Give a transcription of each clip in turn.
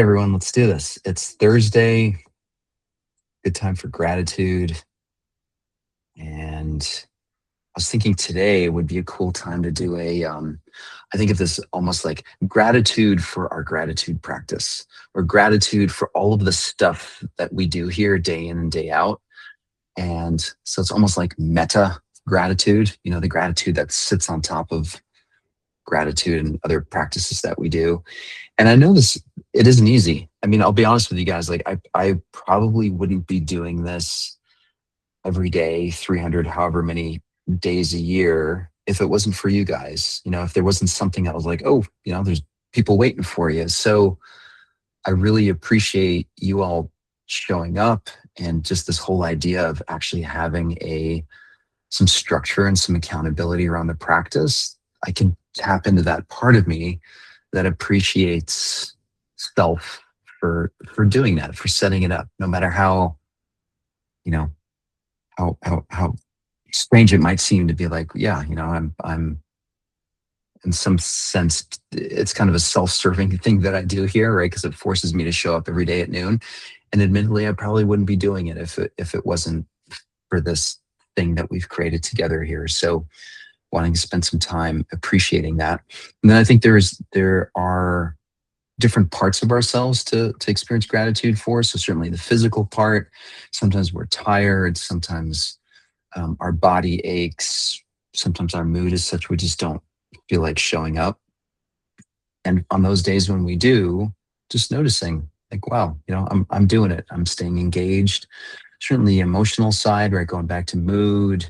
Everyone, let's do this. It's Thursday, good time for gratitude. And I was thinking today would be a cool time to do I think of this almost like gratitude for our gratitude practice or gratitude for all of the stuff that we do here day in and day out. And so it's almost like meta gratitude, the gratitude that sits on top of gratitude and other practices that we do. And I know it isn't easy. I mean, I'll be honest with you guys, like I probably wouldn't be doing this every day, 300, however many days a year, if it wasn't for you guys, if there wasn't something that was like, oh, there's people waiting for you. So I really appreciate you all showing up and just this whole idea of actually having some structure and some accountability around the practice. I can tap into that part of me that appreciates self for doing that, for setting it up, no matter how, you know, how strange it might seem to be like, yeah, I'm in some sense, it's kind of a self-serving thing that I do here, right? Because it forces me to show up every day at noon. And admittedly, I probably wouldn't be doing it if it wasn't for this thing that we've created together here. So wanting to spend some time appreciating that. And then I think there are different parts of ourselves to experience gratitude for. So certainly the physical part, sometimes we're tired, sometimes our body aches, sometimes our mood is such we just don't feel like showing up. And on those days when we do, just noticing like, wow, I'm doing it. I'm staying engaged. Certainly the emotional side, right? Going back to mood,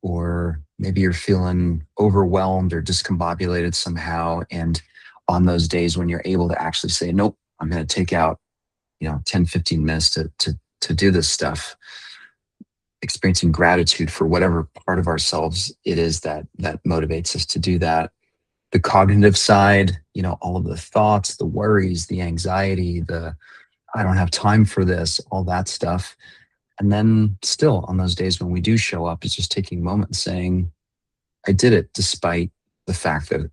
or maybe you're feeling overwhelmed or discombobulated somehow. And on those days when you're able to actually say, nope, I'm going to take out, 10, 15 minutes to do this stuff, experiencing gratitude for whatever part of ourselves it is that motivates us to do that. The cognitive side, all of the thoughts, the worries, the anxiety, the I don't have time for this, all that stuff. And then still on those days when we do show up, it's just taking a moment saying, I did it despite the fact that,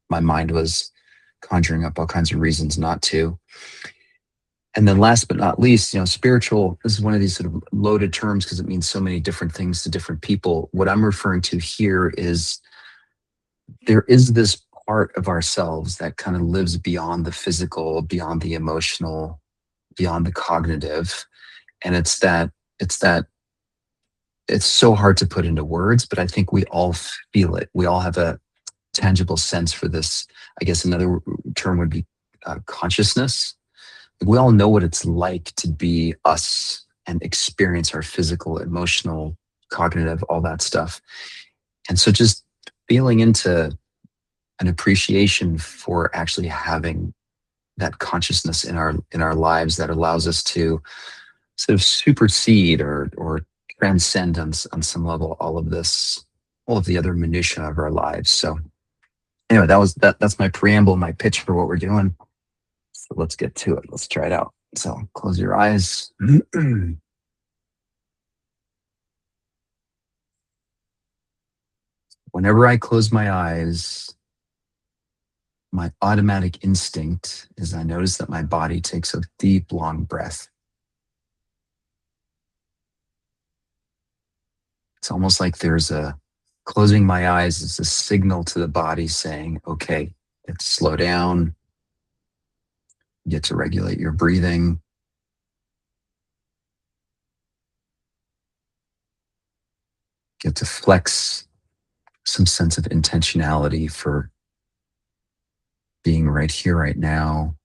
my mind was conjuring up all kinds of reasons not to. And then last but not least, spiritual, this is one of these sort of loaded terms because it means so many different things to different people. What I'm referring to here is there is this part of ourselves that kind of lives beyond the physical, beyond the emotional, beyond the cognitive. And it's it's so hard to put into words, but I think we all feel it. We all have a tangible sense for this. I guess another term would be consciousness. We all know what it's like to be us and experience our physical, emotional, cognitive, all that stuff. And so just feeling into an appreciation for actually having that consciousness in our lives that allows us to sort of supersede or transcend on some level all of the other minutiae of our lives. So anyway, that's my preamble, my pitch for what we're doing. So let's get to it. Let's try it out. So close your eyes. Whenever I close my eyes, my automatic instinct is I notice that my body takes a deep, long breath. It's almost like closing my eyes is a signal to the body saying, okay, let's slow down, get to regulate your breathing. Get to flex some sense of intentionality for being right here, right now.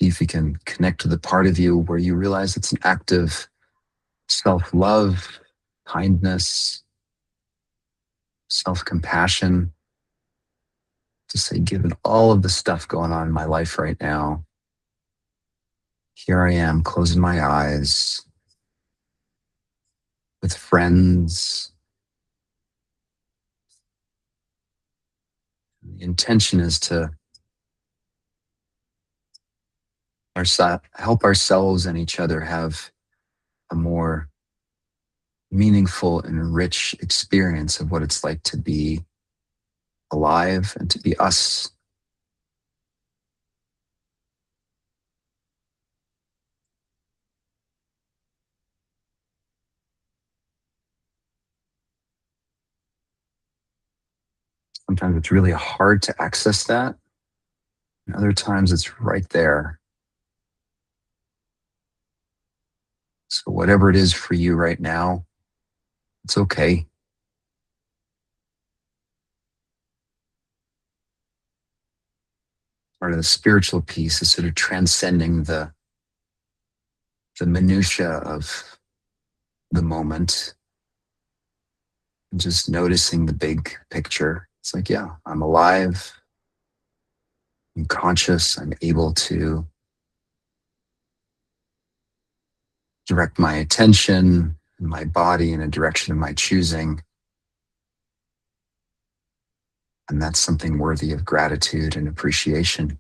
See if you can connect to the part of you where you realize it's an act of self-love, kindness, self-compassion. To say, given all of the stuff going on in my life right now, here I am closing my eyes with friends. The intention is to help ourselves and each other have a more meaningful and rich experience of what it's like to be alive and to be us. Sometimes it's really hard to access that, and other times it's right there. So, whatever it is for you right now, it's okay. Part of the spiritual piece is sort of transcending the minutia of the moment and just noticing the big picture. It's like, yeah, I'm alive, I'm conscious, I'm able to direct my attention and my body in a direction of my choosing. And that's something worthy of gratitude and appreciation.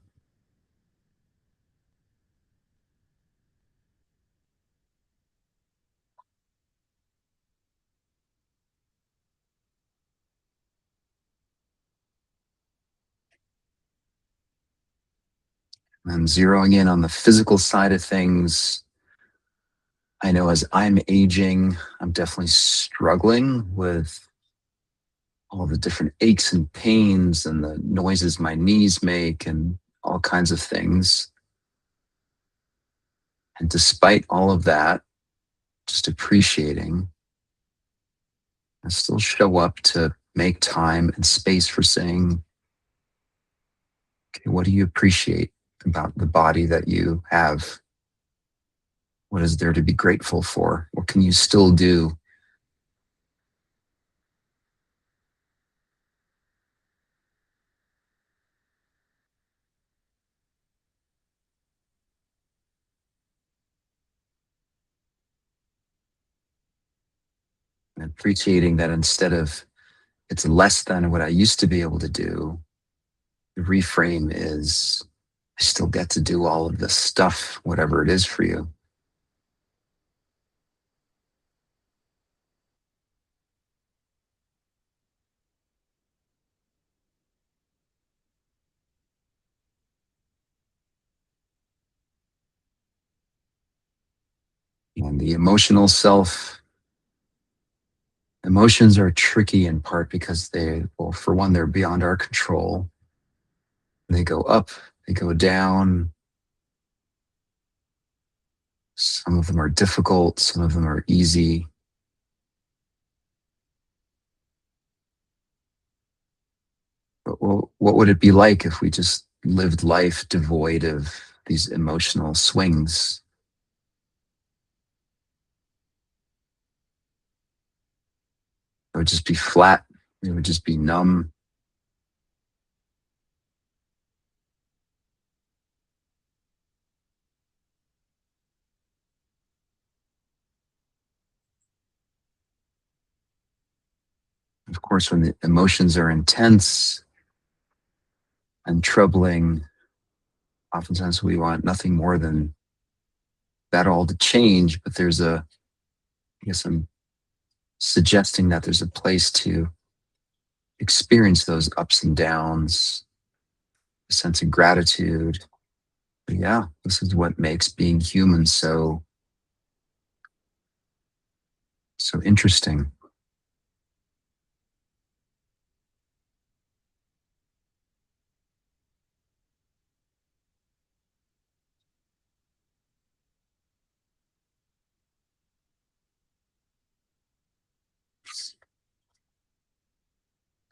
And zeroing in on the physical side of things, I know as I'm aging, I'm definitely struggling with all the different aches and pains and the noises my knees make and all kinds of things. And despite all of that, just appreciating, I still show up to make time and space for saying, okay, what do you appreciate about the body that you have? What is there to be grateful for? What can you still do? And appreciating that instead of it's less than what I used to be able to do, the reframe is I still get to do all of this stuff, whatever it is for you. And the emotional self, emotions are tricky in part because well, for one, they're beyond our control. They go up, they go down. Some of them are difficult, some of them are easy. But what would it be like if we just lived life devoid of these emotional swings? It would just be flat, it would just be numb. Of course, when the emotions are intense and troubling, oftentimes we want nothing more than that all to change. But I guess I'm suggesting that there's a place to experience those ups and downs, a sense of gratitude. But yeah, this is what makes being human so interesting.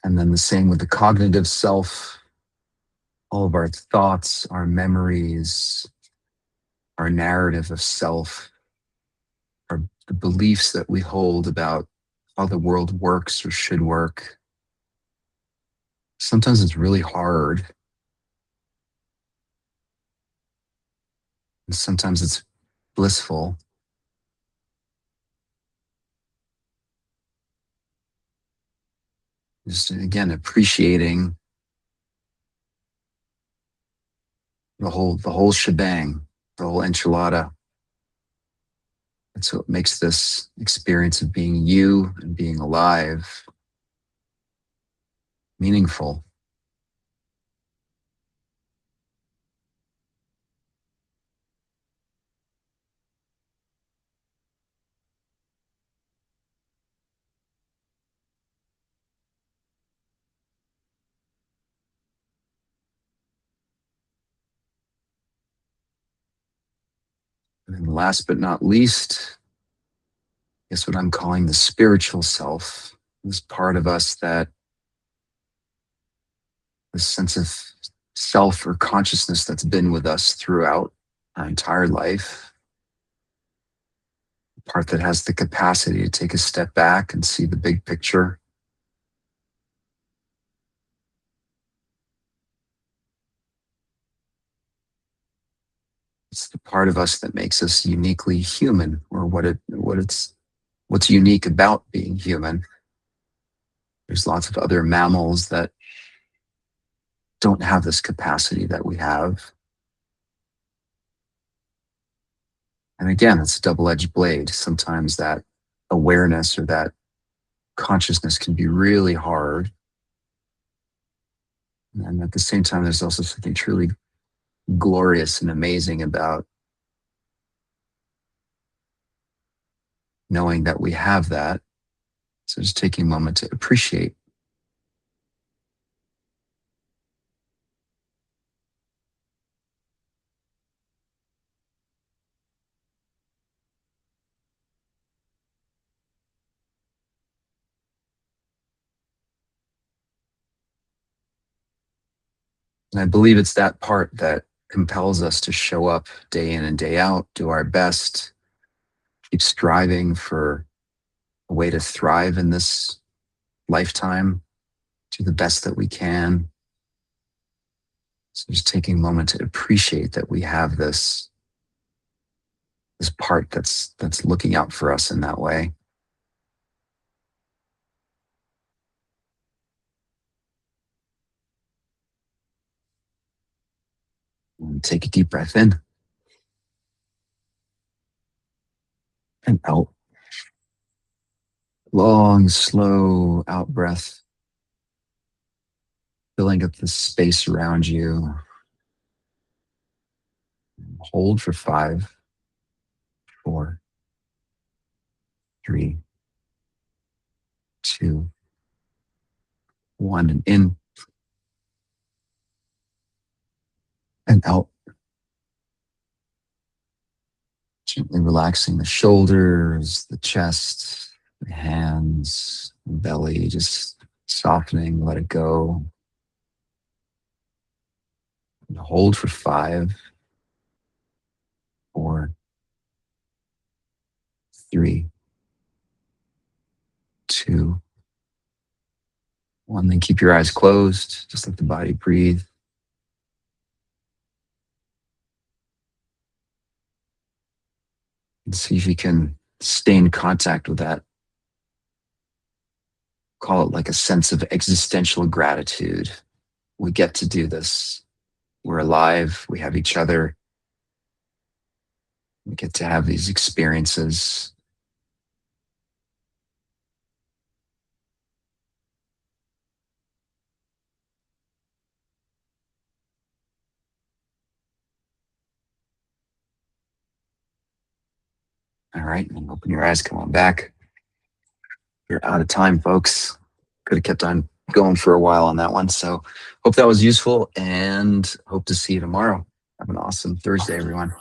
And then the same with the cognitive self, all of our thoughts, our memories, our narrative of self, our the beliefs that we hold about how the world works or should work. Sometimes it's really hard, and sometimes it's blissful. Just again appreciating the whole shebang, the whole enchilada. That's what makes this experience of being you and being alive meaningful. And then last but not least, guess what I'm calling the spiritual self, this part of us that this sense of self or consciousness that's been with us throughout our entire life, the part that has the capacity to take a step back and see the big picture. It's the part of us that makes us uniquely human, or what's unique about being human. There's lots of other mammals that don't have this capacity that we have. And again, it's a double-edged blade. Sometimes that awareness or that consciousness can be really hard. And at the same time, there's also something truly glorious and amazing about knowing that we have that. So just taking a moment to appreciate. And I believe it's that part that compels us to show up day in and day out, do our best, keep striving for a way to thrive in this lifetime, do the best that we can. So just taking a moment to appreciate that we have this part that's looking out for us in that way. And take a deep breath in and out. Long, slow out breath, filling up the space around you. Hold for 5, 4, 3, 2, 1, and in and out. Gently relaxing the shoulders, the chest, the hands, the belly, just softening, let it go. And hold for 5, 4, 3, 2, 1. Then keep your eyes closed. Just let the body breathe. And see if you can stay in contact with that. Call it like a sense of existential gratitude. We get to do this. We're alive. We have each other. We get to have these experiences. All right. And open your eyes. Come on back. You're out of time, folks. Could have kept on going for a while on that one. So hope that was useful and hope to see you tomorrow. Have an awesome Thursday, everyone.